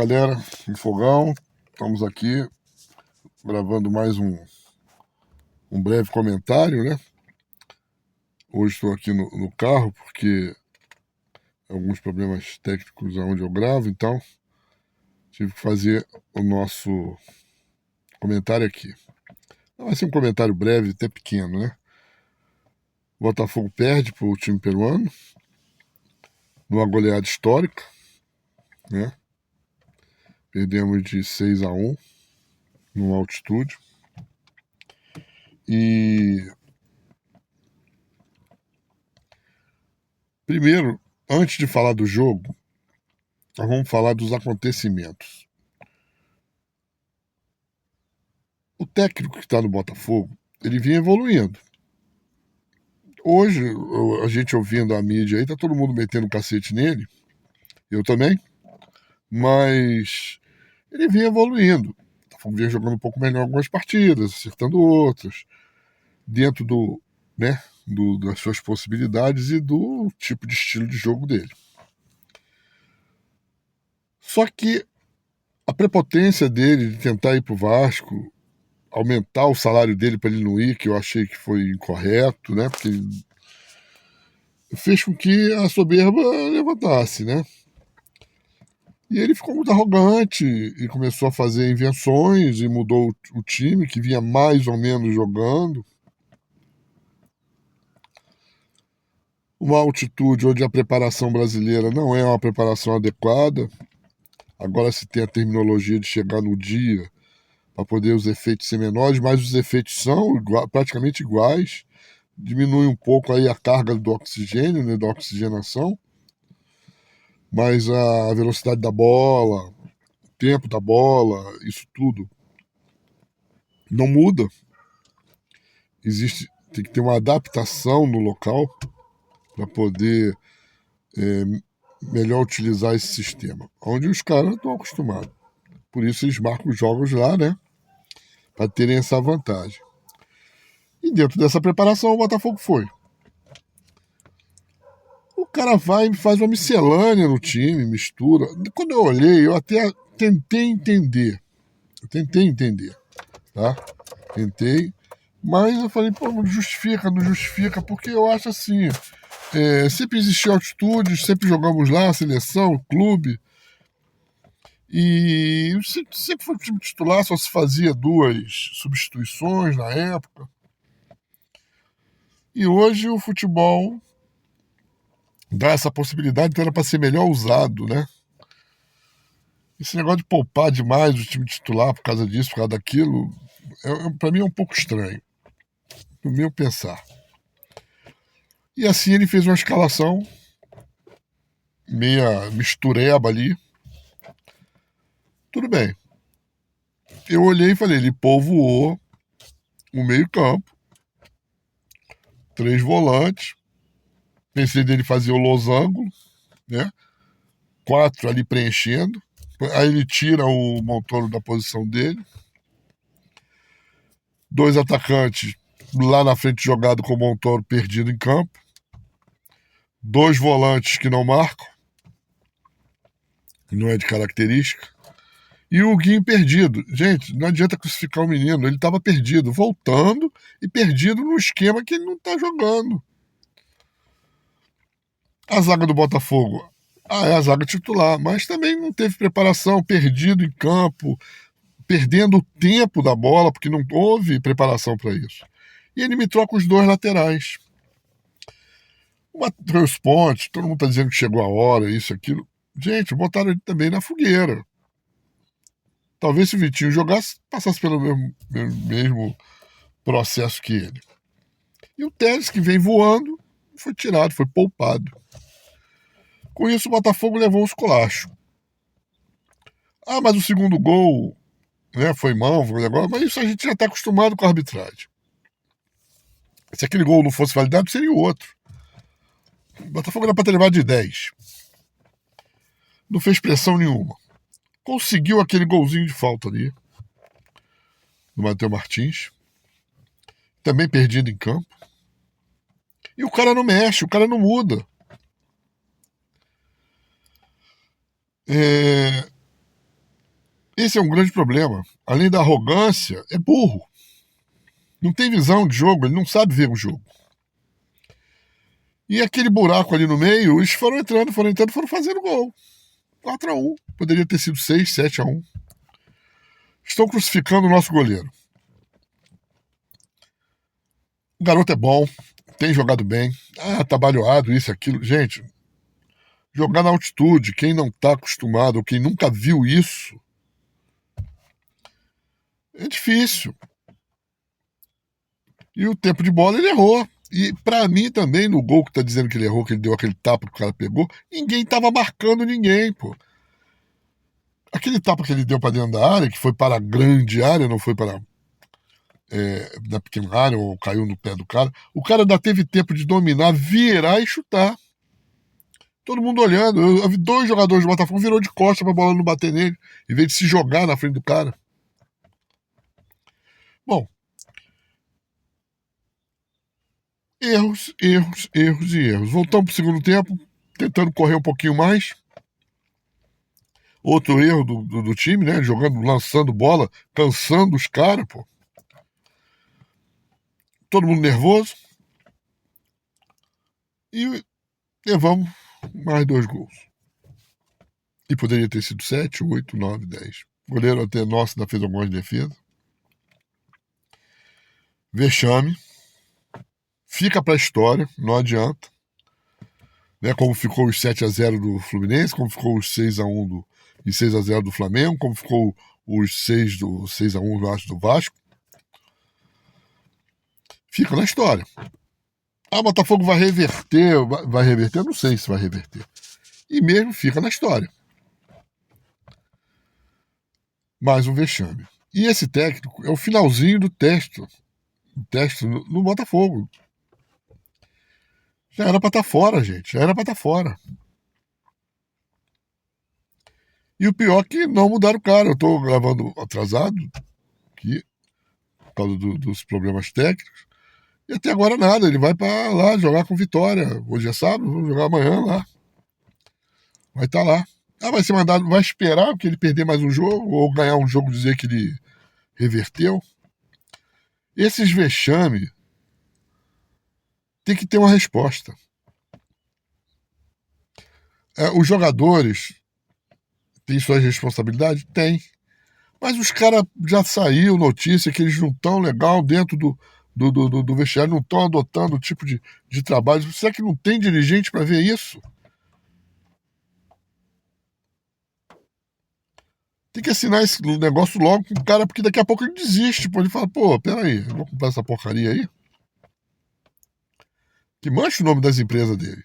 galera do Fogão, estamos aqui gravando mais um breve comentário, né? Hoje estou aqui no carro porque alguns problemas técnicos aonde eu gravo, então tive que fazer o nosso comentário aqui. Vai ser um comentário breve, até pequeno, né? O Botafogo perde para o time peruano numa goleada histórica, né? Perdemos de 6-1 no altitude. E primeiro, antes de falar do jogo, nós vamos falar dos acontecimentos. O técnico que está no Botafogo, ele vinha evoluindo. Hoje, a gente ouvindo a mídia aí, tá todo mundo metendo um cacete nele, eu também, mas ele vinha evoluindo. O Botafogo vinha jogando um pouco melhor algumas partidas, acertando outras, dentro das suas possibilidades e do tipo de estilo de jogo dele. Só que a prepotência dele de tentar ir pro Vasco, aumentar o salário dele para ele não ir, que eu achei que foi incorreto, né? Porque fez com que a soberba levantasse, né? E ele ficou muito arrogante e começou a fazer invenções e mudou o time, que vinha mais ou menos jogando. Uma altitude onde a preparação brasileira não é uma preparação adequada. Agora se tem a terminologia de chegar no dia para poder os efeitos ser menores, mas os efeitos são praticamente iguais. Diminui um pouco aí a carga do oxigênio, né, da oxigenação, mas a velocidade da bola, o tempo da bola, isso tudo não muda. Tem que ter uma adaptação no local para poder melhor utilizar esse sistema, onde os caras não estão acostumados. Por isso eles marcam os jogos lá, né, para terem essa vantagem. E dentro dessa preparação o Botafogo foi. O cara vai e faz uma miscelânea no time, mistura. Quando eu olhei, eu até tentei entender. Tá? Tentei. Mas eu falei, pô, não justifica, porque eu acho assim, sempre existiu altitude, sempre jogamos lá, seleção, clube, e sempre foi o time titular, só se fazia 2 substituições na época. E hoje o futebol dá essa possibilidade, então era para ser melhor usado, né? Esse negócio de poupar demais o time titular por causa disso, por causa daquilo, para mim é um pouco estranho, no meu pensar. E assim ele fez uma escalação meia mistureba ali. Tudo bem. Eu olhei e falei, ele povoou o meio-campo, 3 volantes. Pensei dele fazer o losango, né? 4 ali preenchendo. Aí ele tira o Montoro da posição dele. 2 atacantes lá na frente jogado com o Montoro perdido em campo. 2 volantes que não marcam, que não é de característica. E o Guinho perdido. Gente, não adianta crucificar o menino. Ele estava perdido, voltando e perdido no esquema que ele não está jogando. A zaga do Botafogo é a zaga titular, mas também não teve preparação, perdido em campo, perdendo o tempo da bola, porque não houve preparação para isso. E ele me troca os 2 laterais. O Matheus Pontes, todo mundo está dizendo que chegou a hora, isso, aquilo. Gente, botaram ele também na fogueira. Talvez se o Vitinho jogasse, passasse pelo mesmo processo que ele. E o Telles, que vem voando, foi tirado, foi poupado. Com isso, o Botafogo levou os colachos. Ah, mas o segundo gol, né, foi mão, foi um negócio, mas isso a gente já está acostumado com a arbitragem. Se aquele gol não fosse validado, seria o outro. O Botafogo era para ter levado de 10. Não fez pressão nenhuma. Conseguiu aquele golzinho de falta ali, do Matheus Martins. Também perdido em campo. E o cara não mexe, o cara não muda. Esse é um grande problema. Além da arrogância, é burro. Não tem visão de jogo, ele não sabe ver o jogo. E aquele buraco ali no meio, eles foram entrando, foram fazendo gol. 4-1. Poderia ter sido 6, 7-1. Estão crucificando o nosso goleiro. O garoto é bom, tem jogado bem. Trabalhado, isso, aquilo. Gente, jogar na altitude, quem não está acostumado, ou quem nunca viu isso, é difícil. E o tempo de bola ele errou. E para mim também, no gol que tá dizendo que ele errou, que ele deu aquele tapa que o cara pegou, ninguém tava marcando ninguém, pô. Aquele tapa que ele deu para dentro da área, que foi para a grande área, não foi para da pequena área, ou caiu no pé do cara, o cara ainda teve tempo de dominar, virar e chutar. Todo mundo olhando. Eu vi 2 jogadores do Botafogo virou de costas pra bola não bater nele, em vez de se jogar na frente do cara. Bom, erros, erros, erros e erros. Voltamos pro segundo tempo, tentando correr um pouquinho mais. Outro erro do time, né? Jogando, lançando bola, cansando os caras, pô. Todo mundo nervoso. E levamos mais 2 gols. E poderia ter sido 7, 8, 9, 10. O goleiro até nosso ainda fez algumas defesas. Vexame. Fica pra história, não adianta. Né, como ficou os 7-0 do Fluminense, como ficou os 6-1 e 6-0 do Flamengo, como ficou os 6-1, eu acho, do Vasco. Fica na história. O Botafogo vai reverter, vai reverter? Eu não sei se vai reverter. E mesmo fica na história. Mais um vexame. E esse técnico é o finalzinho do teste no Botafogo. Já era pra estar fora, gente. Já era pra estar fora. E o pior é que não mudaram o cara. Eu tô gravando atrasado aqui, por causa dos problemas técnicos. E até agora nada. Ele vai pra lá jogar com Vitória. Hoje é sábado, vamos jogar amanhã lá. Vai estar lá. Vai ser mandado, vai esperar que ele perder mais um jogo ou ganhar um jogo e dizer que ele reverteu. Esses vexames tem que ter uma resposta. Os jogadores têm suas responsabilidades? Tem. Mas os caras já saiu notícia que eles não estão legal dentro do vestiário, não estão adotando o tipo de trabalho. Será que não tem dirigente para ver isso? Tem que assinar esse negócio logo com o cara, porque daqui a pouco ele desiste. Pô, ele fala, pô, peraí, eu vou comprar essa porcaria aí. Que mancha o nome das empresas dele.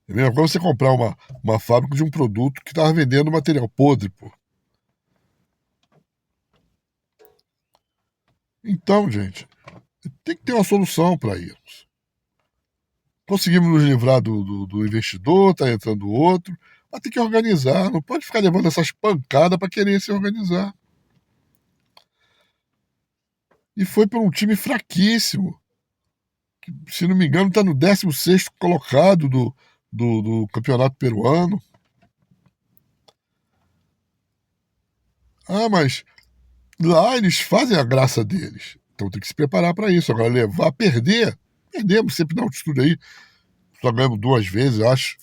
É mesmo quando você comprar uma fábrica de um produto que estava vendendo material podre, pô. Então, gente, tem que ter uma solução para isso. Conseguimos nos livrar do investidor, tá entrando outro, mas tem que organizar, não pode ficar levando essas pancadas para querer se organizar. E foi por um time fraquíssimo, que, se não me engano, está no 16º colocado do campeonato peruano. Mas lá eles fazem a graça deles. Então tem que se preparar para isso. Agora, levar, perdemos sempre na altitude aí. Só ganhamos 2 vezes, eu acho.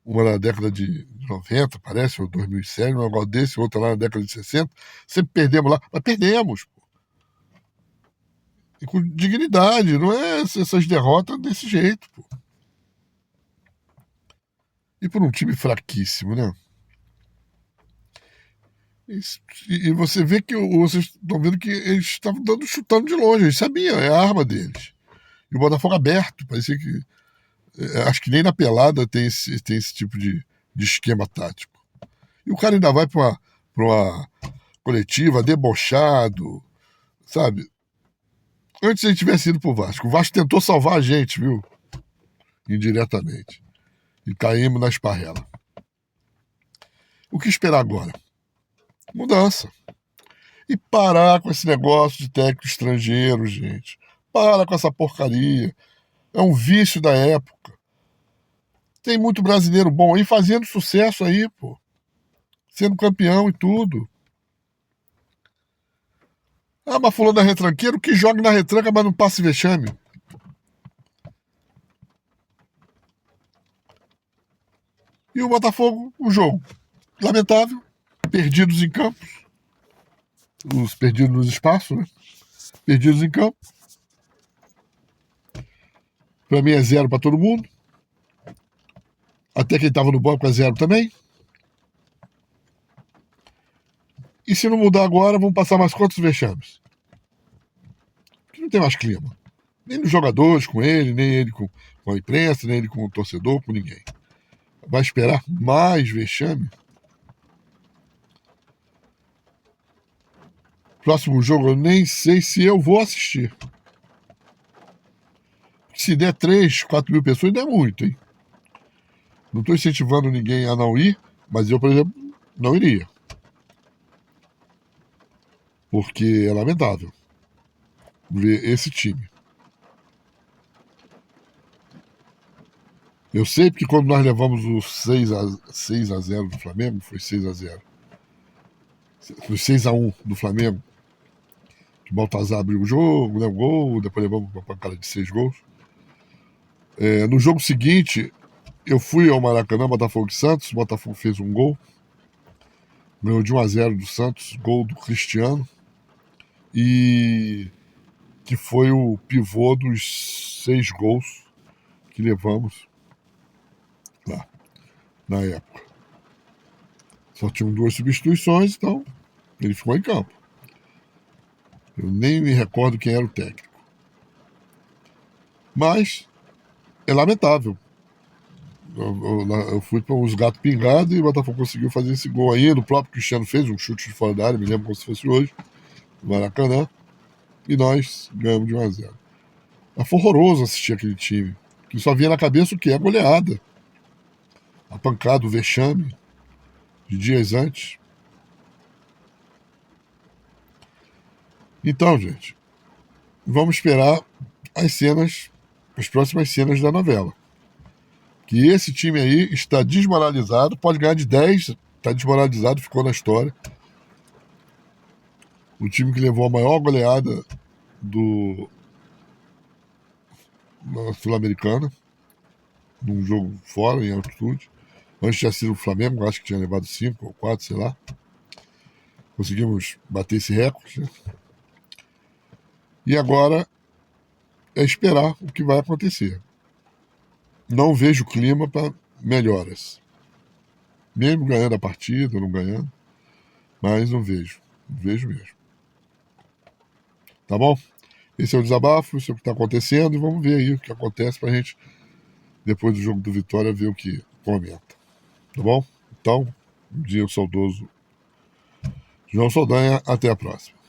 Uma na década de 90, parece, ou 2007, um negócio desse, outra lá na década de 60. Sempre perdemos lá, mas perdemos. Pô. E com dignidade, não é essas derrotas desse jeito. Pô. E por um time fraquíssimo, né? E você vê que vocês estão vendo que eles estavam chutando de longe, eles sabiam, é a arma deles. E o Botafogo aberto, parecia que. Acho que nem na pelada tem esse tipo de esquema tático. E o cara ainda vai para uma coletiva debochado, sabe? Antes a gente tivesse ido pro Vasco. O Vasco tentou salvar a gente, viu? Indiretamente. E caímos na esparrela. O que esperar agora? Mudança. E parar com esse negócio de técnico estrangeiro, gente. Para com essa porcaria. É um vício da época. Tem muito brasileiro bom aí fazendo sucesso aí, pô. sendo campeão e tudo. Ah, mas fulano é retranqueiro, que joga na retranca, mas não passa vexame. E o Botafogo, o jogo, lamentável, perdidos em campos, os perdidos nos espaços, né? Perdidos em campo. Pra mim é 0 pra todo mundo. Até quem tava no banco é 0 também. E se não mudar agora, vão passar mais quantos vexames? Porque não tem mais clima. Nem nos jogadores com ele, nem ele com a imprensa, nem ele com o torcedor, com ninguém. Vai esperar mais vexame? Próximo jogo eu nem sei se eu vou assistir. Se der 3, 4 mil pessoas, ainda é muito, hein? Não estou incentivando ninguém a não ir, mas eu, por exemplo, não iria. Porque é lamentável ver esse time. Eu sei porque quando nós levamos o 6 a 0 do Flamengo, foi 6 a 0. Foi 6 a 1 do Flamengo. Que o Baltazar abriu o jogo, né, o gol, depois levamos uma pancada de 6 gols. No jogo seguinte, eu fui ao Maracanã, Botafogo e Santos, o Botafogo fez um gol. Ganhou de 1 a 0 do Santos, gol do Cristiano. E que foi o pivô dos 6 gols que levamos lá, na época. Só tinham 2 substituições, então ele ficou em campo. Eu nem me recordo quem era o técnico. Mas é lamentável. Eu fui para os gatos pingados e o Botafogo conseguiu fazer esse gol ainda. O próprio Cristiano fez um chute de fora da área, me lembro como se fosse hoje, no Maracanã. E nós ganhamos de 1 a 0. Mas foi horroroso assistir aquele time. Que só vinha na cabeça o que? A goleada. A pancada, o vexame de dias antes. Então, gente, vamos esperar as próximas cenas da novela. Que esse time aí está desmoralizado, pode ganhar de 10, está desmoralizado, ficou na história. O time que levou a maior goleada da Sul-Americana, num jogo fora, em altitude. Antes tinha sido o Flamengo, acho que tinha levado 5 ou 4, sei lá. Conseguimos bater esse recorde, né? E agora é esperar o que vai acontecer. Não vejo clima para melhoras. Mesmo ganhando a partida, não ganhando. Mas não vejo. Não vejo mesmo. Tá bom? Esse é o desabafo, isso é o que está acontecendo. E vamos ver aí o que acontece para a gente, depois do jogo do Vitória, ver o que comenta. Tá bom? Então, um dia saudoso João Saldanha. Até a próxima.